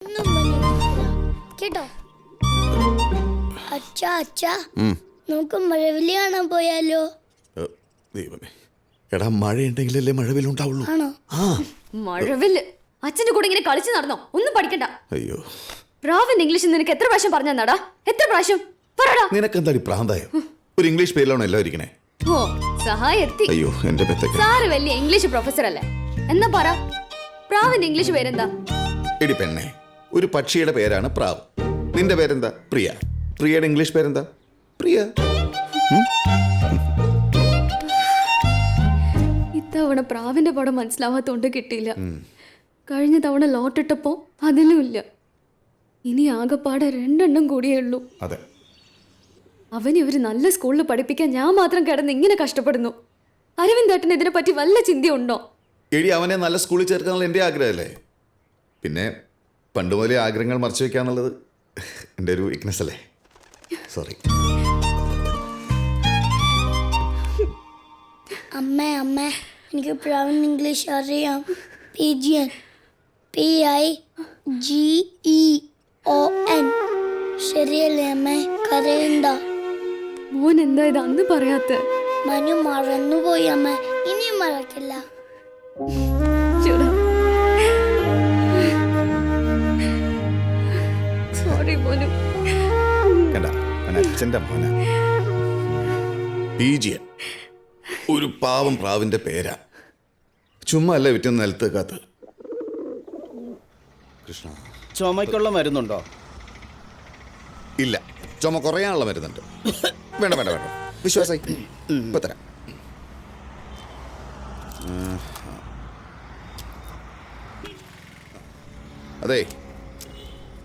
ഒന്നും പണിയില്ല കേട്ടോ. അച്ഛാ അച്ഛാ, നമുക്ക് മഴവില്ല് കാണാൻ പോയാലോ? ദൈവമേ, എടാ മഴയുണ്ടെങ്കിലല്ലേ മഴവില്ലുണ്ടാവുള്ളൂ. ആണോ? ആ മഴവില്ല് അച്ഛന്റെ കൂടെ ഇങ്ങനെ കളിച്ചു നടന്നോ? ഒന്നും പഠിക്കണ്ട. അയ്യോ, പ്രാവൻ ഇംഗ്ലീഷ് നിനക്ക് എത്ര പ്രാവശ്യം പറഞ്ഞു തന്നാടാ? എത്ര പ്രാവശ്യം പറടാ. നിനക്കെന്താടി പ്രാന്തായോ? ഒരു ഇംഗ്ലീഷ് പേരിലാണോ എല്ലാം ഇരിക്കണേ? ഓ സഹായം എത്തി. അയ്യോ എന്റെ പെത്തൊക്കെ. സാറ് വലിയ ഇംഗ്ലീഷ് പ്രൊഫസർ അല്ലേ? എന്നാ പറ, പ്രാവിന്റെ ഇംഗ്ലീഷ് പേരെന്താ? എടി പെണ്ണെ, ഒരു പക്ഷിയുടെ പേരാണ് പ്രാവ്. നിന്റെ പേരെന്താ? പ്രിയ. പ്രിയയുടെ ഇംഗ്ലീഷ് പേരെന്താ? പ്രിയ. ഇത്തവണ പ്രാവിന്റെ പടം മനസ്സിലാവാത്തോണ്ട് കിട്ടിയില്ല. കഴിഞ്ഞ തവണ ലോട്ടിട്ടപ്പോ അതിലും ഇല്ല. ഇനി ആകെപ്പാടെ 2 എണ്ണം കൂടിയേ ഉള്ളൂ. അതെ, അവനെ ഒരു നല്ല സ്കൂളിൽ പഠിപ്പിക്കാൻ ഞാൻ മാത്രം കിടന്ന് ഇങ്ങനെ കഷ്ടപ്പെടുന്നു. അരവിന്ദേട്ടന് ഇതിനെ പറ്റി വല്ല ചിന്തയുണ്ടോ? എടി അവനെ നല്ല സ്കൂളിൽ ചേർക്കാനുള്ള എൻ്റെ ആഗ്രഹമല്ലേ. പിന്നെ പണ്ട് മുതലേ ആഗ്രഹങ്ങൾ മറച്ചു വെക്കാന്നുള്ളത് എൻ്റെ ഒരു വീക്ക്നെസ് അല്ലേ. സോറി. അമ്മേ അമ്മേ, എനിക്ക് പ്രാവൻ ഇംഗ്ലീഷ് അറിയാം. Pigeon, PIGEON. ശരിയല്ലേ അമ്മേ? കരയണ്ട. മോൻ എന്താ ഇത് അന്ന് പറയാത്ത? മനു മറന്നുപോയി അമ്മ, ഇനിയും മറക്കില്ല. സോറി മോനു. കണ്ട, അച്ഛൻ്റെ മോന PGN. ഒരു പാവം പ്രാവിന്റെ പേരാ. ചുമ്മാ അല്ല വിറ്റുന്ന നിലത്ത് കാത്ത്. കൃഷ്ണ, ചുമയ്ക്കുള്ള മരുന്നുണ്ടോ? ഇല്ല, ചുമ കുറയാനുള്ള മരുന്നുണ്ട്. വേണ്ട വേണ്ട വേണ്ട, വിശ്വാസായി ഇപ്പൊ തരാം. അതെ,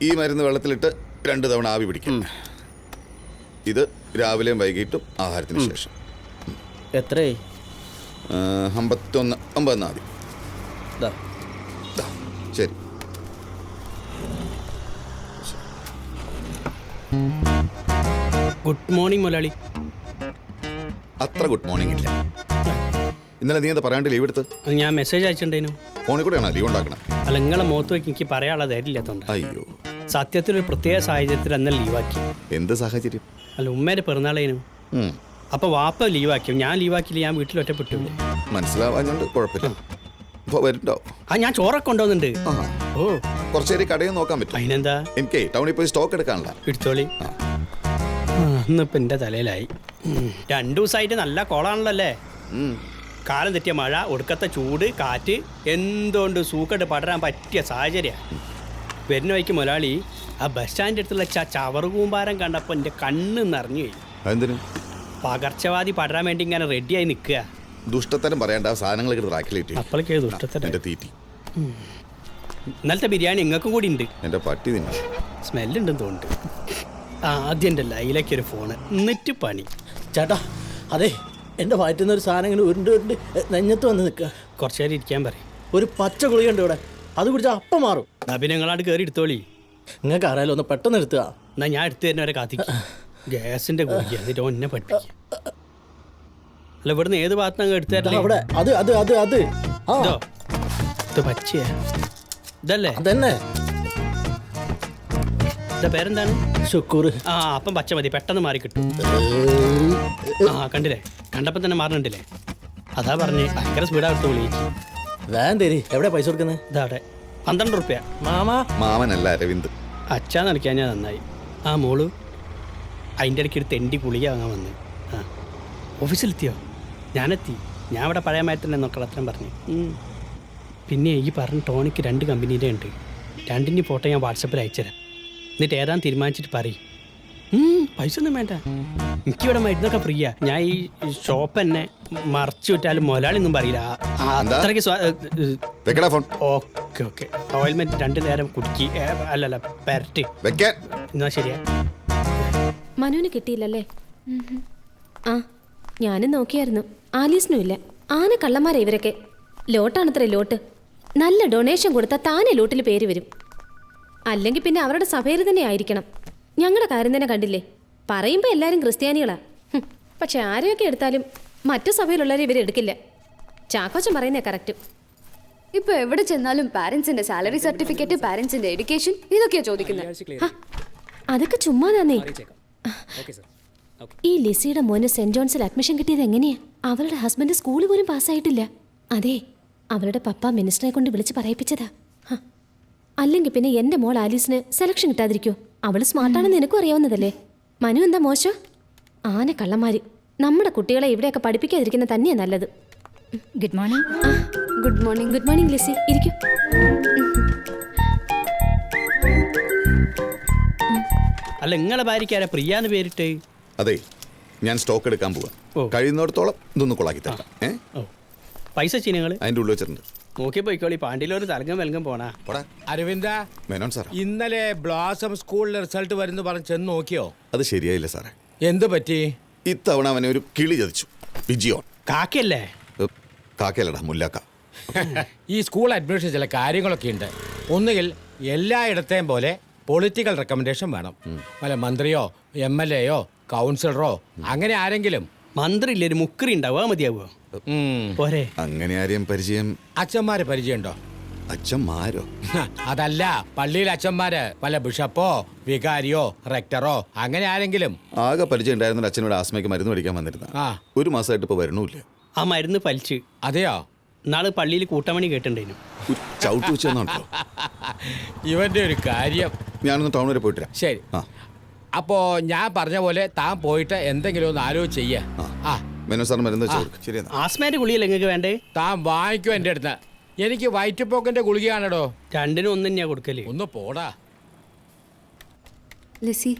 ഈ മരുന്ന് വെള്ളത്തിലിട്ട് 2 തവണ ആവി പിടിക്കും. ഇത് രാവിലെയും വൈകിട്ടും ആഹാരത്തിന് ശേഷം. എത്രയായി? 51 ആദ്യം. ശരി. ഗുഡ് മോർണിംഗ് മുതലാളി. അത്ര ഗുഡ് മോർണിംഗ് ഇല്ല. ഇന്നലെ നീ എന്താ പറയാണ്ട് ലീവ് എടുത്ത്? അത് ഞാൻ മെസ്സേജ് അയച്ചിട്ടുണ്ടേനു. ഫോണിൽ കൂടെയാണോ ലീവ് ഉണ്ടാക്കണം? അല്ല, നിങ്ങളെ മുഖത്ത് വയ്ക്ക് എനിക്ക് പറയാനുള്ള ധൈര്യമില്ലാത്തതുകൊണ്ട്. അയ്യോ, സത്യത്തിൽ ഒരു പ്രത്യേക സാഹചര്യത്തിൽ അന്ന് ലീവാക്കി. എന്ത് സാഹചര്യം? അല്ല, ഉമ്മേൻ്റെ പിറന്നാളേനു. അപ്പോൾ വാപ്പ ലീവാക്കി, ഞാൻ ലീവാക്കിയില്ല. ഞാൻ വീട്ടിൽ ഒറ്റപ്പെട്ടു. മനസ്സിലാവാഞ്ഞോണ്ട് കുഴപ്പമില്ല. ഇപ്പോൾ വരുന്നുണ്ടോ? ആ, ഞാൻ ചോറൊക്കെ കൊണ്ടുവന്നുണ്ട്. ഓ, കുറച്ച് നേരം കടയിൽ നോക്കാൻ പറ്റും? അതിനെന്താ, എനിക്ക് ടൗണിൽ പോയി സ്റ്റോക്ക് എടുക്കാനുള്ള. എടുത്തോളി. ഇന്നിപ്പോൾ എൻ്റെ തലയിലായി. 2 ദിവസമായിട്ട് നല്ല കോളാണല്ലോ അല്ലേ? കാലം തെറ്റിയ മഴ, ഒടുക്കത്തെ ചൂട്, കാറ്റ്, എന്തുകൊണ്ട് സൂക്കട്ട് പടരാൻ പറ്റിയ സാഹചര്യമാണ്. വരുന്ന വഴിക്ക് മുതലാളി ആ ബസ് സ്റ്റാൻഡിൻ്റെ അടുത്തുള്ള ചവറ് കൂമ്പാരം കണ്ടപ്പോൾ എൻ്റെ കണ്ണ് നിറഞ്ഞു പോയി. എന്തിനു? പകർച്ചവാദി പടരാൻ വേണ്ടി ഇങ്ങനെ റെഡിയായി നിൽക്കുക. ദുഷ്ടത്തരം പറയണ്ട, സാധനങ്ങൾ റാക്കിലേറ്റ്. അപ്പോഴേക്ക് ദുഷ്ടത്തരം. എൻ്റെ തീറ്റി. ഇന്നലത്തെ ബിരിയാണി നിങ്ങൾക്കും കൂടി ഉണ്ട്. എൻ്റെ പട്ടി തിന്ന സ്മെല്ലുണ്ടെന്ന് തോന്നുന്നുണ്ട്. ആദ്യം എൻ്റെ ലൈലയ്ക്കൊരു ഫോണ്, എന്നിട്ട് പണി. ചേട്ടാ, അതെ, എൻ്റെ വയറ്റുന്ന ഒരു സാധനം ഇങ്ങനെ ഉരുണ്ട് നെഞ്ഞത്ത് വന്ന് നിൽക്കുക. കുറച്ച് നേരം ഇരിക്കാൻ പറയും. ഒരു പച്ച ഗുളികയുണ്ട് ഇവിടെ, അത് കുടിച്ചാൽ അപ്പം മാറും. അപ്പം നിങ്ങളാട് കയറി എടുത്തോളി. നിങ്ങൾക്ക് അറിയാലോ, ഒന്ന് പെട്ടെന്ന് എടുത്തുക. എന്നാൽ ഞാൻ എടുത്തു തരുന്നവരെ കാത്തിക്കും. ഗ്യാസിൻ്റെ ഗുളിക, എന്നിട്ട് ഒന്നെ പഠിപ്പിക്കുക. അല്ല, ഇവിടുന്ന് ഏത് ഭാഗത്തുനിന്ന് എടുത്തു തരല്ലേ? അവിടെ അത് അത് അത് അത് ആ ഇതോ, ഇത് പച്ചയാ? ഇതല്ലേ? അതന്നെ. ഇതാ പേരെന്താണ്? ശുക്കൂർ. ആ, അപ്പം പച്ച മതി, പെട്ടെന്ന് മാറി കിട്ടും. ആ, കണ്ടില്ലേ? കണ്ടപ്പോൾ തന്നെ മാറണുണ്ടില്ലേ? അതാ പറഞ്ഞ് ഭയങ്കര സ്പീഡായിട്ട് വിളിക്കും. വേൻ തരി. എവിടെ പൈസ കൊടുക്കുന്നത്? ഇതവിടെ 12 റുപ്യ. മാമാ. മാമനല്ല, അരവിന്ദ്. അച്ഛാന്ന് കളിക്കാൻ ഞാൻ നന്നായി. ആ മോള് അതിൻ്റെ ഇടയ്ക്ക് ഒരു തെണ്ടി ഗുളിക വാങ്ങാൻ വന്ന്. ആ, ഓഫീസിലെത്തിയോ? ഞാനെത്തി. ഞാൻ ഇവിടെ പഴയ മാറ്റന്നെ നോക്കളത്രയും പറഞ്ഞു. പിന്നെ ഈ പറഞ്ഞ ടോണിക്ക് 2 കമ്പനീൻ്റെ ഉണ്ട്. 2ൻ്റെ ഫോട്ടോ ഞാൻ വാട്സപ്പിൽ അയച്ചുതരാം. എന്നിട്ട് ഏതാന്ന് തീരുമാനിച്ചിട്ട് പറയും. പൈസ ഒന്നും വേണ്ട, എനിക്കിവിടെ മരുന്നൊക്കെ ഫ്രീയാ. ഞാൻ ഈ ഷോപ്പ് തന്നെ മറച്ചു വിട്ടാലും മുതലാളി ഒന്നും പറയില്ല. അത്രയ്ക്ക് ഓക്കെ ഓക്കെ. ഓയിൽമെന്റ് 2 നേരം കുടിക്കി, അല്ലല്ല പെരട്ടി എന്നാ ശരിയാ. മനുവിന് കിട്ടിയില്ലല്ലേ? ആ, ഞാനും നോക്കിയായിരുന്നു. ആലീസിനും ഇല്ല. ആന കള്ളന്മാരെ ഇവരൊക്കെ. ലോട്ടാണത്രേ ലോട്ട്. നല്ല ഡൊണേഷൻ കൊടുത്താൽ താനെ ലോട്ടിൽ പേര് വരും. അല്ലെങ്കിൽ പിന്നെ അവരുടെ സഭയിൽ തന്നെ ആയിരിക്കണം. ഞങ്ങളുടെ കാര്യം തന്നെ കണ്ടില്ലേ? പറയുമ്പോൾ എല്ലാവരും ക്രിസ്ത്യാനികളാ. പക്ഷെ ആരെയൊക്കെ എടുത്താലും മറ്റു സഭയിലുള്ളവരെ ഇവരെടുക്കില്ല. ചാക്കോച്ചൻ പറയുന്നേ കറക്റ്റ്. ഇപ്പൊ എവിടെ ചെന്നാലും പാരന്റ്സിന്റെ സാലറി സർട്ടിഫിക്കറ്റ്, പാരന്റ്സിന്റെ എഡ്യൂക്കേഷൻ ഇതൊക്കെയാ ചോദിക്കുന്നത്. അതൊക്കെ ചുമ്മാതാന്നേ. ഈ ലിസിയുടെ മോന് സെന്റ് ജോൺസിൽ അഡ്മിഷൻ കിട്ടിയത് എങ്ങനെയാ? അവളുടെ ഹസ്ബൻഡ് സ്കൂളിൽ പോലും പാസ്സായിട്ടില്ല. അതെ, അവളുടെ പപ്പ മിനിസ്റ്ററെ കൊണ്ട് വിളിച്ച് പറയിപ്പിച്ചതാ. അല്ലെങ്കിൽ പിന്നെ എന്റെ മോൾ ആലീസിന് സെലക്ഷൻ കിട്ടാതിരിക്കോ? അവള് സ്മാർട്ടാണെന്ന് നിനക്കും അറിയാവുന്നതല്ലേ. മനു എന്താ മോശം? ആന കള്ളന്മാര്. നമ്മുടെ കുട്ടികളെ ഇവിടെയൊക്കെ പഠിപ്പിക്കാതിരിക്കുന്ന തന്നെയാ നല്ലത്. Good morning. Good morning. Good morning Lissy, ഇരിക്കൂ. അല്ല, നിങ്ങളെ ഭാര്യയ്ക്കാരാ പ്രിയാന്ന് പേരിട്ട്? അതെ, ഞാൻ സ്റ്റോക്ക് എടുക്കാൻ ഓ. പോവാ. കഴിയുന്നിടത്തോളം ഇതൊന്ന് കൊളാക്കി തരാം. ഓ, പൈസ നിങ്ങൾ അതിൻ്റെ ഉള്ളിൽ വെച്ചിട്ടുണ്ട്. നോക്കി പോയിക്കോളി. പാണ്ടിയിലൊരു തലങ്കം വെലങ്കം പോണാ. പോടാ. അരവിന്ദ, മേനോൻ സാർ, ഇന്നലെ ബ്ലോസം സ്കൂളിലെ റിസൾട്ട് വരുന്നു പറഞ്ഞ് ചെന്ന് നോക്കിയോ? അത് ശരിയായില്ല സാറേ. എന്ത് പറ്റി? ഇത്തവണ അവനെ ഒരു കിളി ചതിച്ചു. വിജിയോൺ. കാക്കയല്ലേ? കാക്കയല്ലടാ, മുല്ലാക്ക. ഈ സ്കൂൾ അഡ്മിഷൻ ചില കാര്യങ്ങളൊക്കെ ഉണ്ട്. ഒന്നുകിൽ എല്ലായിടത്തെയും പോലെ പൊളിറ്റിക്കൽ റെക്കമെൻഡേഷൻ വേണം. വല്ല മന്ത്രിയോ MLA യോ കൗൺസിലറോ അങ്ങനെ ആരെങ്കിലും. മന്ത്രി ഇല്ലേ, ഒരു മുക്കറി ഉണ്ടാവുക മതിയാവുക പോരെ? അങ്ങനെ ആരെയും പരിചയം? അച്ഛന്മാരെ പരിചയമുണ്ടോ? അച്ഛന്മാരോ? അതല്ല, പള്ളിയിൽ അച്ഛന്മാര്, വല്ല ബിഷപ്പോ വികാരിയോ റെക്ടറോ അങ്ങനെ ആരെങ്കിലും. ആകെ പരിചയം ഉണ്ടായിരുന്ന അച്ഛനോട് ആസ്മയ്ക്ക് മരുന്ന് മേടിക്കാൻ വന്നിരുന്ന. ആ. ഒരു മാസമായിട്ട് ഇപ്പോൾ വരണമില്ല. ആ മരുന്ന് പലിച്ച്. അതെയോ? നാളെ പള്ളിയിൽ കൂട്ടമണി കേട്ടിട്ടുണ്ടേനു. ഒരു ചവിട്ട് വെച്ച് തന്നോ? ഇവന്റെ ഒരു കാര്യം. ഞാനൊന്ന് ടൗൺ വരെ പോയിട്ട് വരാം. ശരി. ആ. അപ്പോ ഞാൻ പറഞ്ഞ പോലെ താൻ പോയിട്ട് എന്തെങ്കിലും ഒന്ന് ആലോചിച്ച് ചെയ്യ. ആ, മേനോൻ സാറിന് മരുന്ന് വെച്ച് കൊടുക്കും. ശരി, എന്നാ. ആസ്മേന്റെ ഗുളിയല്ലേ നിങ്ങൾക്ക് വേണ്ടേ? താൻ വാങ്ങിക്കോ എൻ്റെ അടുത്ത്. എനിക്ക് വയറ്റുപോക്കിന്റെ ഗുളികയാണോ? രണ്ടിനും ഒന്ന് തന്നെയാ കൊടുക്കല്. ഒന്ന് പോടാ. ലിസി,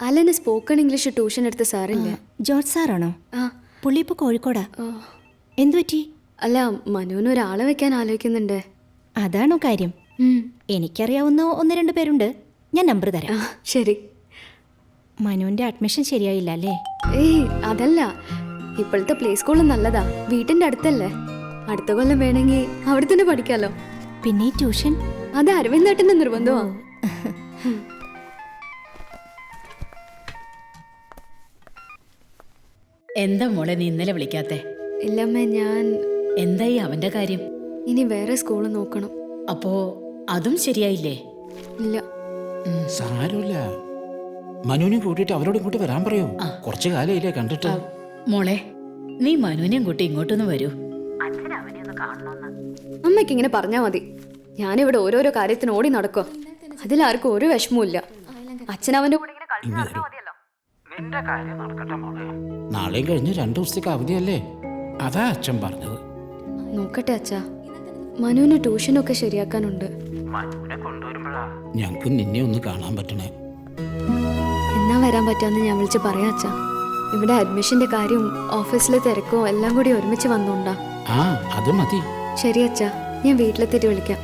അലന് സ്പോക്കൺ ഇംഗ്ലീഷ് ട്യൂഷൻ എടുത്ത സാറില്ലേ? ജോർജ് സാറാണോ? ആ. പുള്ളി ഇപ്പോൾ കോഴിക്കോടാ. എന്തു പറ്റി? അല്ല, മനുവിന് ഒരാളെ വെക്കാൻ ആലോചിക്കുന്നുണ്ട്. അതാണോ കാര്യം? എനിക്കറിയാവുന്ന 1-2 പേരുണ്ട്. ഞാൻ നമ്പർ ആ, തരാം. ശരി. മനുവിന്റെ അഡ്മിഷൻ ശരിയായില്ല അല്ലേ? ഏയ് അതല്ല, ഇപ്പോഴത്തെ പ്ലേ സ്കൂൾ നല്ലതാ. വീട്ടിന്റെ അടുത്തല്ലേ. അടുത്ത കൊല്ലം വേണമെങ്കിൽ അവിടെ തന്നെ പഠിക്കാലോ. പിന്നെ ഈ ട്യൂഷൻ? അത് അരവിന്ദേട്ടന്റെ നിർബന്ധമാ. എന്താ മോളെ നീ ഇന്നലെ വിളിക്കാത്തെ? ഇല്ലമ്മേ, ഞാൻ എന്തായി അവന്റെ കാര്യം? ഇനി വേറെ സ്കൂൾ നോക്കണം. അപ്പോ അതും ശരിയായില്ലേ? ഇല്ല. സാരമില്ല, മനുവിനെ കൂട്ടിയിട്ട് അവരോട് ഇങ്ങോട്ട് വരാൻ പറയൂ. കുറച്ചു കാലയില്ലേ കണ്ടിട്ട്. മോളെ, നീ മനുവിനെയും കൂട്ടി ഇങ്ങോട്ടൊന്ന് വരൂ. അമ്മയ്ക്ക് ഇങ്ങനെ പറഞ്ഞാ മതി. ഞാനിവിടെ ഓരോരോ കാര്യത്തിന് ഓടി നടക്കുക. അതിലാർക്കും ഒരു വിഷമവും ഇല്ല. അച്ഛൻ അവന്റെ കൂടെ ഇങ്ങനെ കളിച്ച് നടന്നാ മതിയല്ലോ. നാളെയും കഴിഞ്ഞ് 2 ദിവസത്തേക്ക് അവധിയല്ലേ? അതാ അച്ഛൻ പറഞ്ഞത്. നോക്കട്ടെ അച്ഛാ, മനുവിന് ട്യൂഷനൊക്കെ ശരിയാക്കാനുണ്ട്. ഞങ്ങൾക്ക് നിന്നെ ഒന്ന് കാണാൻ പറ്റണേ. എന്നാ വരാൻ പറ്റാന്ന് ഞാൻ വിളിച്ച് പറയാം അച്ഛാ. ഇവിടെ അഡ്മിഷന്റെ കാര്യം ഓഫീസിലെ തിരക്കോ എല്ലാം കൂടി ഒരുമിച്ച് വന്നോണ്ടാ. ആ, അത് മതി. ശരി അച്ഛാ, ഞാൻ വീട്ടിലെത്തിയിട്ട് വിളിക്കാം.